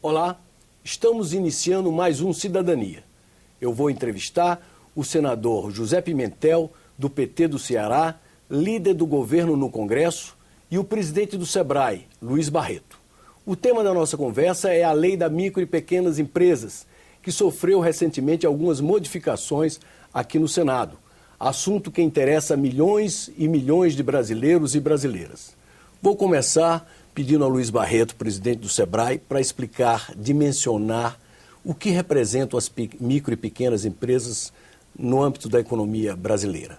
Olá, estamos iniciando mais um Cidadania. Eu vou entrevistar o senador José Pimentel, do PT do Ceará, líder do governo no Congresso, e o presidente do SEBRAE, Luiz Barreto. O tema da nossa conversa é a Lei da Micro e Pequenas Empresas, que sofreu recentemente algumas modificações aqui no Senado. Assunto que interessa milhões e milhões de brasileiros e brasileiras. Vou começar pedindo ao Luiz Barreto, presidente do SEBRAE, para explicar, dimensionar o que representam as micro e pequenas empresas no âmbito da economia brasileira.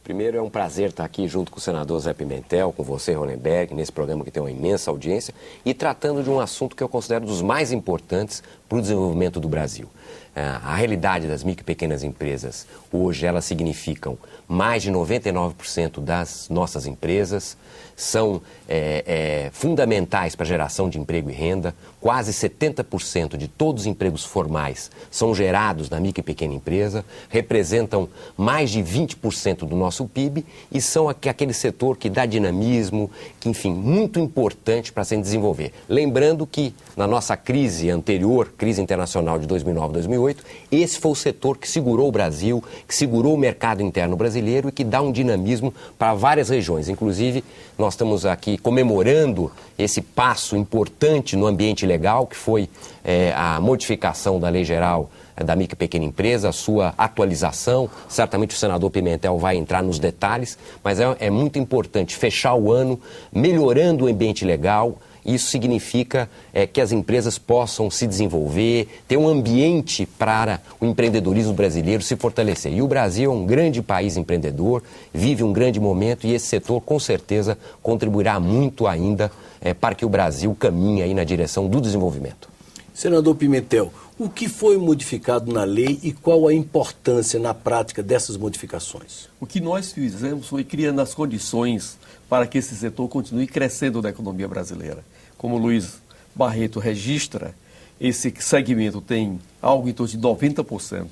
Primeiro, é um prazer estar aqui junto com o senador Zé Pimentel, com você, Hollenberg, nesse programa que tem uma imensa audiência, e tratando de um assunto que eu considero dos mais importantes para o desenvolvimento do Brasil. A realidade das micro e pequenas empresas, hoje, elas significam mais de 99% das nossas empresas, são fundamentais para a geração de emprego e renda. Quase 70% de todos os empregos formais são gerados na micro e pequena empresa, representam mais de 20% do nosso PIB e são aquele setor que dá dinamismo, que, enfim, muito importante para se desenvolver. Lembrando que, na nossa crise anterior, crise internacional de 2009, 2008, esse foi o setor que segurou o Brasil, que segurou o mercado interno brasileiro e que dá um dinamismo para várias regiões. Inclusive, nós estamos aqui comemorando esse passo importante no ambiente legal, que foi a modificação da Lei Geral da Micro e Pequena Empresa, a sua atualização. Certamente o senador Pimentel vai entrar nos detalhes, mas é muito importante fechar o ano melhorando o ambiente legal. Isso significa que as empresas possam se desenvolver, ter um ambiente para o empreendedorismo brasileiro se fortalecer. E o Brasil é um grande país empreendedor, vive um grande momento e esse setor, com certeza, contribuirá muito ainda para que o Brasil caminhe aí na direção do desenvolvimento. Senador Pimentel, o que foi modificado na lei e qual a importância na prática dessas modificações? O que nós fizemos foi criando as condições para que esse setor continue crescendo na economia brasileira. Como o Luiz Barreto registra, esse segmento tem algo em torno de 90%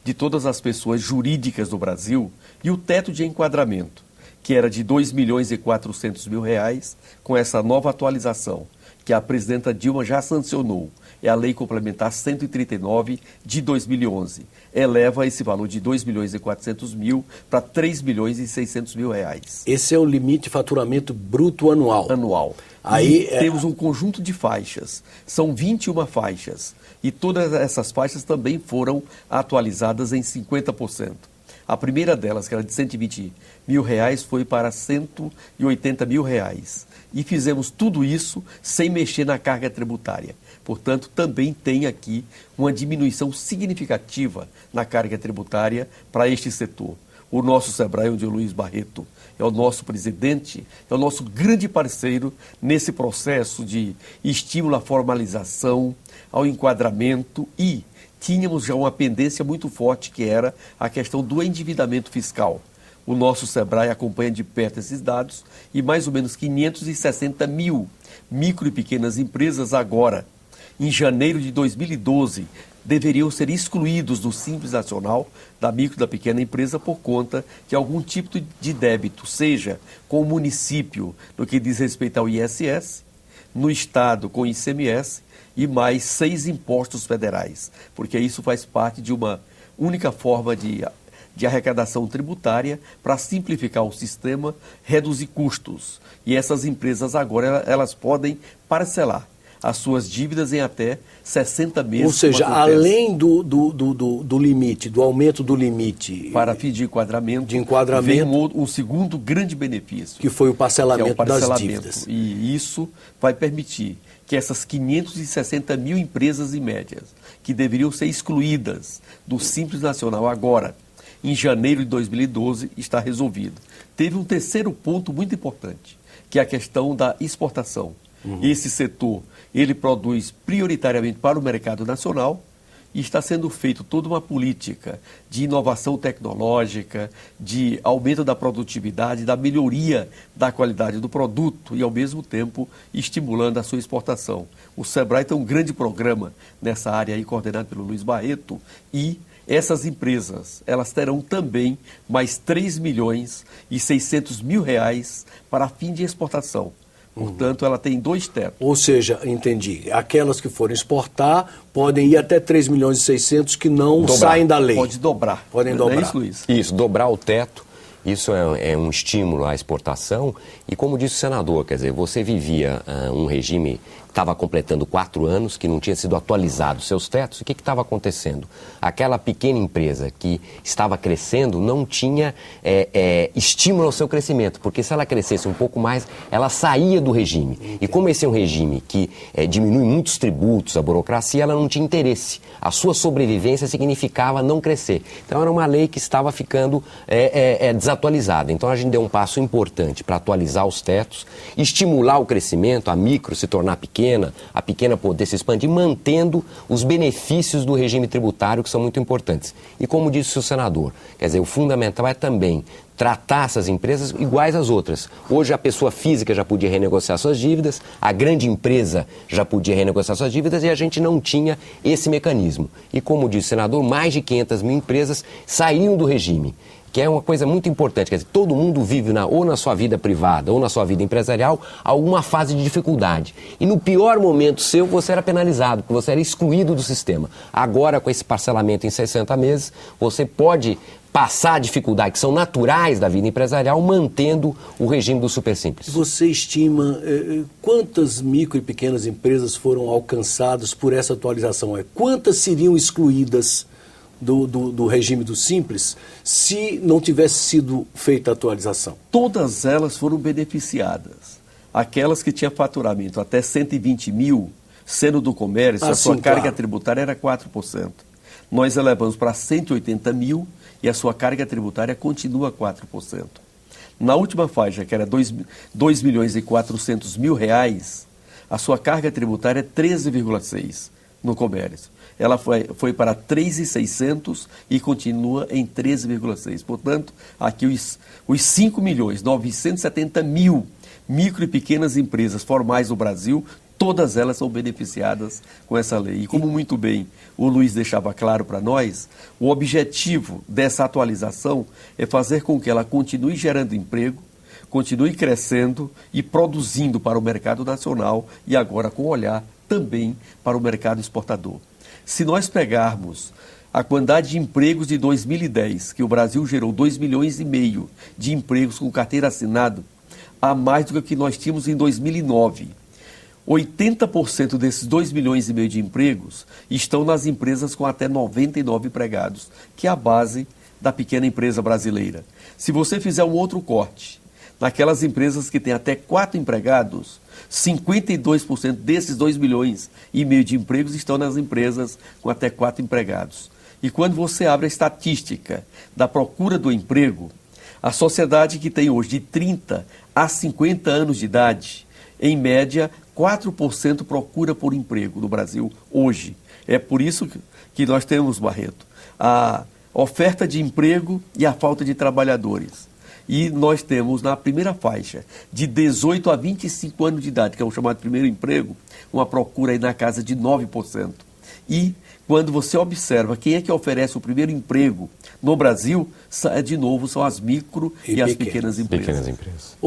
de todas as pessoas jurídicas do Brasil e o teto de enquadramento, que era de R$ 2.400.000, com essa nova atualização, que a presidenta Dilma já sancionou, é a Lei Complementar 139 de 2011. Eleva esse valor de R$ 2.400.000 para R$ 3.600.000. Esse é o limite de faturamento bruto anual. Anual. Aí temos um conjunto de faixas. São 21 faixas. E todas essas faixas também foram atualizadas em 50%. A primeira delas, que era de R$ 120.000, foi para R$ 180.000. E fizemos tudo isso sem mexer na carga tributária. Portanto, também tem aqui uma diminuição significativa na carga tributária para este setor. O nosso SEBRAE, onde o Luiz Barreto é o nosso presidente, é o nosso grande parceiro nesse processo de estímulo à formalização, ao enquadramento, e tínhamos já uma pendência muito forte, que era a questão do endividamento fiscal. O nosso SEBRAE acompanha de perto esses dados e mais ou menos 560 mil micro e pequenas empresas agora, em janeiro de 2012, deveriam ser excluídos do Simples Nacional da micro e da pequena empresa por conta de algum tipo de débito, seja com o município no que diz respeito ao ISS, no estado com o ICMS e mais 6 impostos federais, porque isso faz parte de uma única forma de arrecadação tributária para simplificar o sistema, reduzir custos. E essas empresas agora elas podem parcelar as suas dívidas em até 60 meses. Ou seja, além do limite, do aumento do limite para fim de enquadramento, vem um segundo grande benefício, que foi o parcelamento das dívidas. E isso vai permitir que essas 560 mil empresas e médias, que deveriam ser excluídas do Simples Nacional agora, em janeiro de 2012, está resolvido. Teve um terceiro ponto muito importante, que é a questão da exportação. Esse setor, ele produz prioritariamente para o mercado nacional e está sendo feita toda uma política de inovação tecnológica, de aumento da produtividade, da melhoria da qualidade do produto e, ao mesmo tempo, estimulando a sua exportação. O SEBRAE tem um grande programa nessa área aí, coordenado pelo Luiz Barreto, e essas empresas, elas terão também mais R$ 3.600.000 para fim de exportação. Portanto, ela tem 2 tetos. Ou seja, entendi, aquelas que forem exportar podem ir até 3.600.000 que não saem da lei. Pode dobrar. Podem dobrar. É isso, Luiz? Isso, dobrar o teto. Isso é um estímulo à exportação e, como disse o senador, quer dizer, você vivia um regime que estava completando 4 anos, que não tinha sido atualizado seus tetos. O que estava acontecendo? Aquela pequena empresa que estava crescendo não tinha estímulo ao seu crescimento, porque se ela crescesse um pouco mais, ela saía do regime. E como esse é um regime que diminui muitos tributos, a burocracia, ela não tinha interesse. A sua sobrevivência significava não crescer. Então era uma lei que estava ficando desatualizada. Então a gente deu um passo importante para atualizar os tetos, estimular o crescimento, a micro se tornar pequena, a pequena poder se expandir, mantendo os benefícios do regime tributário, que são muito importantes. E como disse o senador, quer dizer, o fundamental é também tratar essas empresas iguais às outras. Hoje a pessoa física já podia renegociar suas dívidas, a grande empresa já podia renegociar suas dívidas e a gente não tinha esse mecanismo. E como disse o senador, mais de 500 mil empresas saíram do regime, que é uma coisa muito importante, quer dizer, todo mundo vive ou na sua vida privada ou na sua vida empresarial alguma fase de dificuldade. E no pior momento seu, você era penalizado, porque você era excluído do sistema. Agora, com esse parcelamento em 60 meses, você pode passar a dificuldade que são naturais da vida empresarial, mantendo o regime do super simples. Você estima quantas micro e pequenas empresas foram alcançadas por essa atualização? Quantas seriam excluídas do regime do Simples se não tivesse sido feita a atualização? Todas elas foram beneficiadas. Aquelas que tinham faturamento até 120 mil, sendo do comércio, a sua carga tributária era 4%. Nós elevamos para 180 mil e a sua carga tributária continua 4%. Na última faixa, que era 2.400.000 reais, a sua carga tributária é 13,6% no comércio. Ela foi para 3.600 e continua em 13,6%. Portanto, aqui os 5.970.000 micro e pequenas empresas formais no Brasil, todas elas são beneficiadas com essa lei. E como muito bem o Luiz deixava claro para nós, o objetivo dessa atualização é fazer com que ela continue gerando emprego, continue crescendo e produzindo para o mercado nacional e agora com olhar também para o mercado exportador. Se nós pegarmos a quantidade de empregos de 2010, que o Brasil gerou 2,5 milhões de empregos com carteira assinada, a mais do que nós tínhamos em 2009. 80% desses 2,5 milhões de empregos estão nas empresas com até 99 empregados, que é a base da pequena empresa brasileira. Se você fizer um outro corte, naquelas empresas que têm até 4 empregados, 52% desses 2,5 milhões de empregos estão nas empresas com até 4 empregados. E quando você abre a estatística da procura do emprego, a sociedade que tem hoje de 30 a 50 anos de idade, em média, 4% procura por emprego no Brasil hoje. É por isso que nós temos, Barreto, a oferta de emprego e a falta de trabalhadores. E nós temos na primeira faixa, de 18 a 25 anos de idade, que é o chamado primeiro emprego, uma procura aí na casa de 9%. E quando você observa quem é que oferece o primeiro emprego no Brasil, de novo, são as micro e as pequenas empresas.